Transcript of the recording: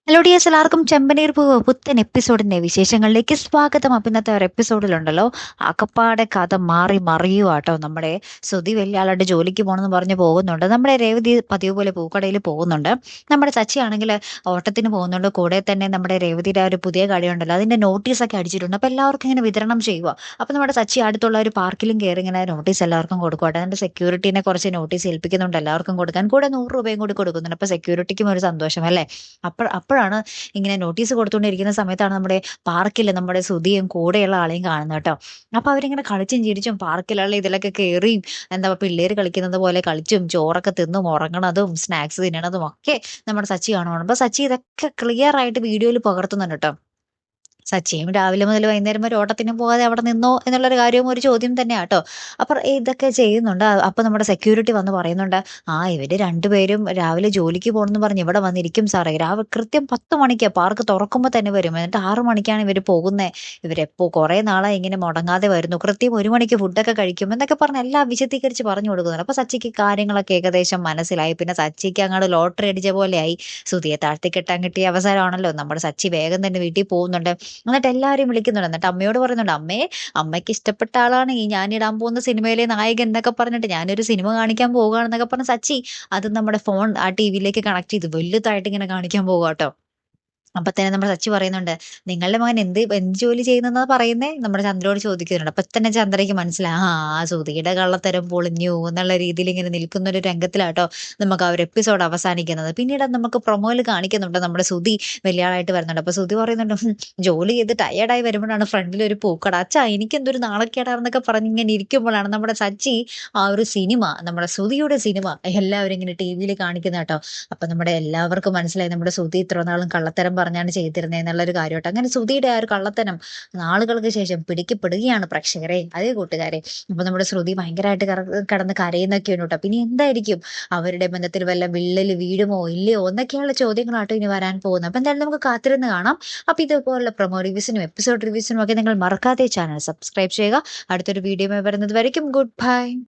Hello dears, എല്ലാവർക്കും ചെമ്പനീർ പൂവ് പുത്തൻ എപ്പിസോഡിന്റെ വിശേഷങ്ങളിലേക്ക് സ്വാഗതം. അപ്പം ഇന്നത്തെ ഒരു എപ്പിസോഡിലുണ്ടല്ലോ, ആകപ്പാടെ കഥ മാറി മറിയുവാട്ടോ. നമ്മുടെ ശ്രുതി വലിയ ആളുടെ ജോലിക്ക് പോകണമെന്ന് പറഞ്ഞ് പോകുന്നുണ്ട്. നമ്മുടെ രേവതി പതിവ് പോലെ പൂക്കടയിൽ പോകുന്നുണ്ട്. നമ്മുടെ സച്ചി ആണെങ്കിൽ ഓട്ടത്തിന് പോകുന്നുണ്ട്. കൂടെ തന്നെ നമ്മുടെ രേവതിയുടെ ആ ഒരു പുതിയ കടയുണ്ടല്ലോ, അതിന്റെ നോട്ടീസൊക്കെ അടിച്ചിട്ടുണ്ട്. അപ്പം എല്ലാവർക്കും ഇങ്ങനെ വിതരണം ചെയ്യുക. അപ്പം നമ്മുടെ സച്ചി അടുത്തുള്ള ഒരു പാർക്കിലും കയറി ഇങ്ങനെ നോട്ടീസ് എല്ലാവർക്കും കൊടുക്കുവാട്ടെ. അതിന്റെ സെക്യൂരിറ്റീനെ കുറച്ച് നോട്ടീസ് ഏൽപ്പിക്കുന്നുണ്ട് എല്ലാവർക്കും കൊടുക്കാൻ. കൂടെ 100 രൂപയും കൂടി കൊടുക്കുന്നുണ്ട്. അപ്പം സെക്യൂരിറ്റിക്കും ഒരു സന്തോഷം അല്ലേ. അപ്പോഴാണ് ഇങ്ങനെ നോട്ടീസ് കൊടുത്തുകൊണ്ടിരിക്കുന്ന സമയത്താണ് നമ്മുടെ പാർക്കിൽ നമ്മുടെ ശ്രുതിയും കൂടെയുള്ള ആളെയും കാണുന്നത് കേട്ടോ. അപ്പൊ അവരിങ്ങനെ കളിച്ചും ചിരിച്ചും പാർക്കിലുള്ള ഇതിലൊക്കെ കയറിയും എന്താ പിള്ളേര് കളിക്കുന്നത് പോലെ കളിച്ചും ചോറൊക്കെ തിന്നും ഉറങ്ങണതും സ്നാക്സ് തിന്നണതും ഒക്കെ നമ്മുടെ സച്ചി കാണുവാണ്. അപ്പൊ സച്ചി ഇതൊക്കെ ക്ലിയർ ആയിട്ട് വീഡിയോയിൽ പകർത്തുന്നുണ്ട് കേട്ടോ. സച്ചിയും രാവിലെ മുതൽ വൈകുന്നേരം വരെ ഓട്ടത്തിന് പോകാതെ അവിടെ നിന്നോ എന്നുള്ളൊരു കാര്യവും ഒരു ചോദ്യം തന്നെയാട്ടോ. അപ്പൊ ഇതൊക്കെ ചെയ്യുന്നുണ്ട്. അപ്പൊ നമ്മുടെ സെക്യൂരിറ്റി വന്ന് പറയുന്നുണ്ട്, ഇവര് രണ്ടുപേരും രാവിലെ ജോലിക്ക് പോകണമെന്ന് പറഞ്ഞ് ഇവിടെ വന്നിരിക്കും സാറേ. രാവിലെ കൃത്യം 10 മണിക്കാ പാർക്ക് തുറക്കുമ്പോൾ തന്നെ വരും. എന്നിട്ട് 6 മണിക്കാണ് ഇവര് പോകുന്നത്. ഇവരെപ്പോ കുറെ നാളായി ഇങ്ങനെ മുടങ്ങാതെ വരുന്നു. കൃത്യം 1 മണിക്ക് ഫുഡൊക്കെ കഴിക്കും എന്നൊക്കെ പറഞ്ഞ് എല്ലാം വിശദീകരിച്ച് പറഞ്ഞു കൊടുക്കുന്നുണ്ട്. അപ്പൊ സച്ചിക്ക് കാര്യങ്ങളൊക്കെ ഏകദേശം മനസ്സിലായി. പിന്നെ സച്ചിക്ക് അങ്ങോട്ട് ലോട്ടറി അടിച്ച പോലെയായി. സുധിയെ താഴ്ത്തി കെട്ടാൻ കിട്ടിയ അവസരമാണല്ലോ. നമ്മുടെ സച്ചി വേഗം തന്നെ വീട്ടിൽ പോകുന്നുണ്ട്. എന്നിട്ട് എല്ലാവരും വിളിക്കുന്നുണ്ട്. എന്നിട്ട് അമ്മയോട് പറയുന്നുണ്ട്, അമ്മയ്ക്ക് ഇഷ്ടപ്പെട്ട ആളാണ് ഈ ഞാനിടാൻ പോകുന്ന സിനിമയിലെ നായകൻ എന്നൊക്കെ പറഞ്ഞിട്ട്, ഞാനൊരു സിനിമ കാണിക്കാൻ പോകുകയാണെന്നൊക്കെ പറഞ്ഞ സച്ചി അത് നമ്മുടെ ഫോൺ ആ ടിവിയിലേക്ക് കണക്ട് ചെയ്ത് വലുതായിട്ട് ഇങ്ങനെ കാണിക്കാൻ പോകുക കേട്ടോ. അപ്പൊ തന്നെ നമ്മുടെ സച്ചി പറയുന്നുണ്ട്, നിങ്ങളുടെ മകൻ എന്ത് ജോലി ചെയ്യുന്നെന്നാ പറയുന്നേ നമ്മുടെ ചന്ദ്രയോട് ചോദിക്കുന്നുണ്ട്. അപ്പൊ തന്നെ ചന്ദ്രയ്ക്ക് മനസ്സിലായി, ശ്രുതിയുടെ കള്ളത്തരം പൊളിഞ്ഞു എന്നുള്ള രീതിയിൽ ഇങ്ങനെ നിൽക്കുന്ന ഒരു രംഗത്തിലാട്ടോ നമുക്ക് ആ ഒരു എപ്പിസോഡ് അവസാനിക്കുന്നത്. പിന്നീട് നമുക്ക് പ്രൊമോയിൽ കാണിക്കുന്നുണ്ട് നമ്മുടെ ശ്രുതി വലിയ ആളായിട്ട് വരുന്നുണ്ട്. അപ്പൊ ശ്രുതി പറയുന്നുണ്ട്, ജോലി ചെയ്ത് ടയേർഡായി വരുമ്പോഴാണ് ഫ്രണ്ടിൽ ഒരു പൂക്കട. എനിക്ക് എന്തൊരു നാണക്കേടാണെന്നൊക്കെ പറഞ്ഞ് ഇങ്ങനെ ഇരിക്കുമ്പോഴാണ് നമ്മുടെ സച്ചി ആ ഒരു സിനിമ, നമ്മുടെ ശ്രുതിയുടെ സിനിമ എല്ലാവരും ഇങ്ങനെ ടി വിയിൽ കാണിക്കുന്ന കേട്ടോ. അപ്പൊ നമ്മുടെ എല്ലാവർക്കും മനസ്സിലായി നമ്മുടെ ശ്രുതി ഇത്ര നാളും കള്ളത്തരം പറഞ്ഞാണ് ചെയ്തിരുന്നത് എന്നുള്ളൊരു കാര്യമായിട്ട്. അങ്ങനെ ശ്രുതിയുടെ ആ ഒരു കള്ളത്തനം നാളുകൾക്ക് ശേഷം പിടിക്കപ്പെടുകയാണ് പ്രേക്ഷകരെ, അതേ കൂട്ടുകാരെ. അപ്പൊ നമ്മുടെ ശ്രുതി ഭയങ്കരമായിട്ട് കടന്ന് കരയുന്നൊക്കെയാണ് കേട്ടോ. പിന്നെ എന്തായിരിക്കും അവരുടെ ബന്ധത്തിൽ വല്ല വിള്ളല് വീഴുമോ ഇല്ലയോ എന്നൊക്കെയുള്ള ചോദ്യങ്ങളാട്ടോ ഇനി വരാൻ പോകുന്നത്. അപ്പൊ എന്തായാലും നമുക്ക് കാത്തിരുന്ന് കാണാം. അപ്പൊ ഇതുപോലുള്ള പ്രൊമോ റിവ്യൂസിനും എപ്പിസോഡ് റിവ്യൂസിനും ഒക്കെ നിങ്ങൾ മറക്കാതെ ചാനൽ സബ്സ്ക്രൈബ് ചെയ്യുക. അടുത്തൊരു വീഡിയോ വരുന്നത് വരയ്ക്കും ഗുഡ് ബൈ.